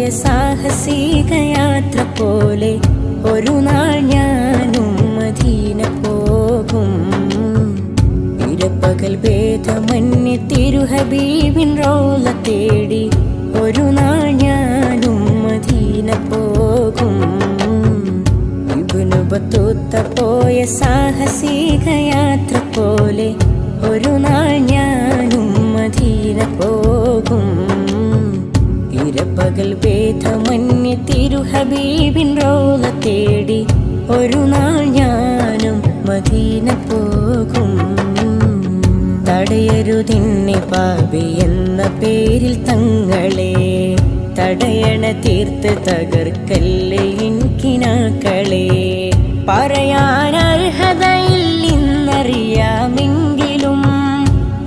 സാഹസിക യാത്ര പോലെ ഒരു നാൾ ഞാനും മദീന പോകും. ഇരപ്പകൽ ഭേദമന്യേ തിരുഹബീബിൻ റൗള തേടി ഒരു നാൾ ഞാനും മദീന പോകും. ഇബ്നു ബത്തൂത്ത പോയ സാഹസിക യാത്ര പോലെ ഒരു നാൾ ഞാനും മദീന പോകും. ഇരപ്പകൽ ഭേദമന്യേ തിരുഹബീബിൻ റൗള തേടി ഒരു നാൾ ഞാനും മദീന പോകും. തടയരുതിന്നെ പാപി എന്ന പേരിൽ തങ്ങളെ, തടയണ തീർത്ത് തകർക്കല്ലേ ഇൻകിനാക്കളെ. പറയാനർഹതയില്ലെന്നറിയാമെങ്കിലും,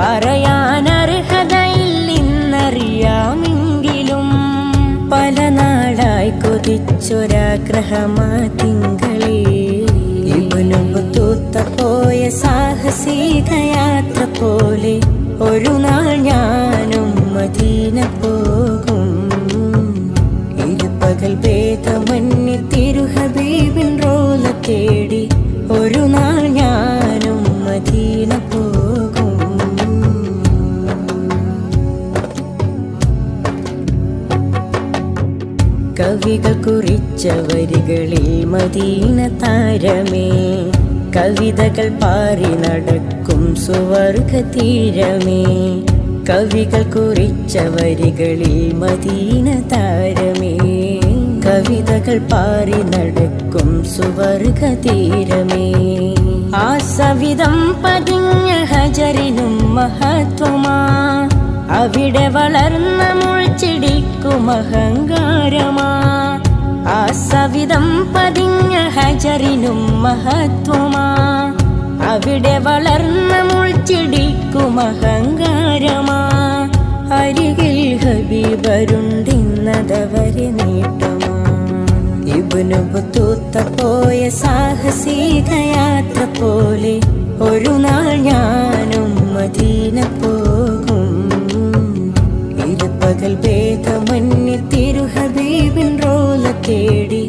പറയാനർഹതയില്ലെന്നറിയാമെങ്കിലും പല നാളായി കൊതിച്ചൊരാഗ്രഹമാ തിങ്കളേ. ഇബ്നു ബത്തൂത്ത പോയ സാഹസിക യാത്ര പോലെ ഒരു നാൾ ഞാനും മദീന പോകും. ഇരുപകൽ ഭേദമന്യേ തിരുഹബീബിൻ റൗള തേടി ഒരു നാൾ ഞാനും മദീന പോകും. കവികൾ കുറിച്ച വരികളിൽ മദീന താരമേ, കവിതകൾ പാറി നടക്കും സുവർഗ തീരമേ. കവികൾ കുറിച്ച വരികളിൽ മദീന താരമേ, കവിതകൾ പാറി നടക്കും സുവർഗ തീരമേ. ആ സവിധം പതിഞ്ഞ ഹജറിനും മഹത്വമാ, അവിടെ വളർന്ന മുൾച്ചിടിക്കും അഹങ്കാരമാ. ആ സവിധം പതിഞ്ഞ ഹജറിനും മഹത്വമാ, അവിടെ വളർന്ന മുൾച്ചിടിക്കും അഹങ്കാരമാ. അരികിൽ ഹബീബരുണ്ടിന്നതവരെ നേട്ടമാ. ഇബ്നു ബത്തൂത്ത പോയ സാഹസിക യാത്ര പോലെ ഒരു നാൾ ഞാനും മദീന പോകും. ഇരുപകൽ ഭേദമന്യേ തിരുഹബീബിൻ റൗള തേടി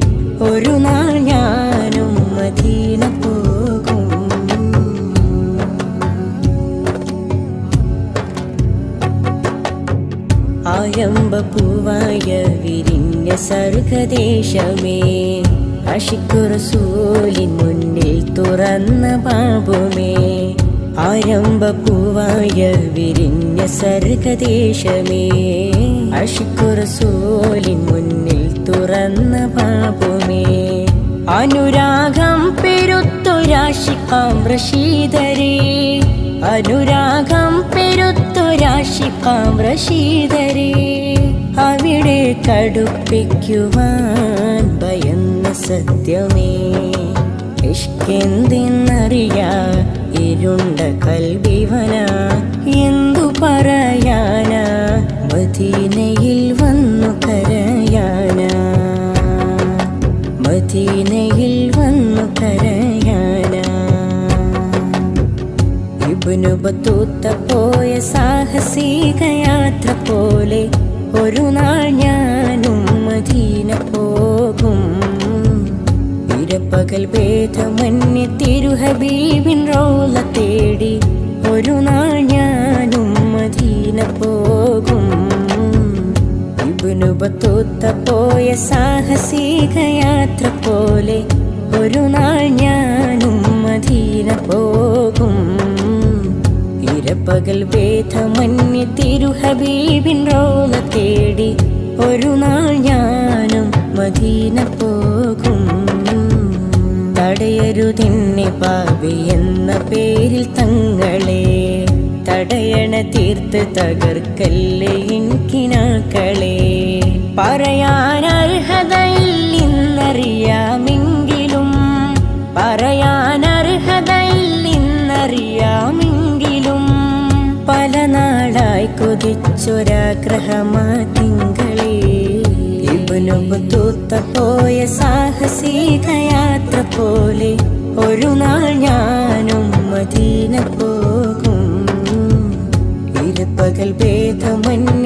ഒരു നാൾ ഞാനും മദീന പോകും. ആരംഭപ്പൂവായ വിരിഞ്ഞ സർഗദേശമേ, അശിഖു റസൂലിൻ മുന്നിൽ തുറന്ന ബാബുമേ. ആരംഭപ്പൂവായ വിരിഞ്ഞ സർഗദേശമേ, അശിഖു റസൂലിൻ മുന്നിൽ തുറന്ന ബാബുമേ. അനുരാഗം പെരുത്തൊരാശിഖാം റഷീദരേ, അനുരാഗം പെരുത്തൊരാശിഖാം റഷീദരേ. അവിടെ കടുപ്പിക്കുവാൻ ഭയന്ന സത്യമേ, ഇഷ്കെന്തെന്നറിയാ ഇരുണ്ട കൽബിവന. എന്തു പറയാനാ മദീനയിൽ വന്നു കരയാനാ, മദീനയിൽ വന്നു കരയാനാ. ഇബ്നു ബത്തൂത്ത പോയ സാഹസിക യാത്ര പോലെ ഒരു നാൾ ഞാനും മദീന പോകും. ഇരപ്പകൽ ഭേദമന്യേ തിരുഹബീബിൻ റൗള തേടി ഒരു നാൾ ഞാനും മദീന പോകും. ഇബ്നു ബത്തൂത്ത പോയ സാഹസിക യാത്ര പോലെ ഒരു നാൾ ഞാനും മദീന പോകും. ഇരപ്പകൽ ഭേദമന്യേ തിരുഹബീബിൻ റൗള തേടി ഒരു നാൾ ഞാനും മദീന പോകും. തടയരുതിന്നെ പാപി എന്ന പേരിൽ തങ്ങളെ, തടയണ തീർത്ത് തകർക്കല്ലേ ഇൻകിനാക്കളെ. പറയാനർഹതയില്ലെന്നറിയാമെങ്കിലും, പറയാനർഹതയില്ലെന്നറിയാമെങ്കിലും പല നാളായി കൊതിച്ചൊരാഗ്രഹമാ തിങ്കളേ. ഇബ്നു ബത്തൂത്ത പോയ സാഹസിക യാത്ര പോലെ ഒരു നാൾ ഞാനും മദീന പോകും. ഇരുപകൽ ഭേദമന്യേ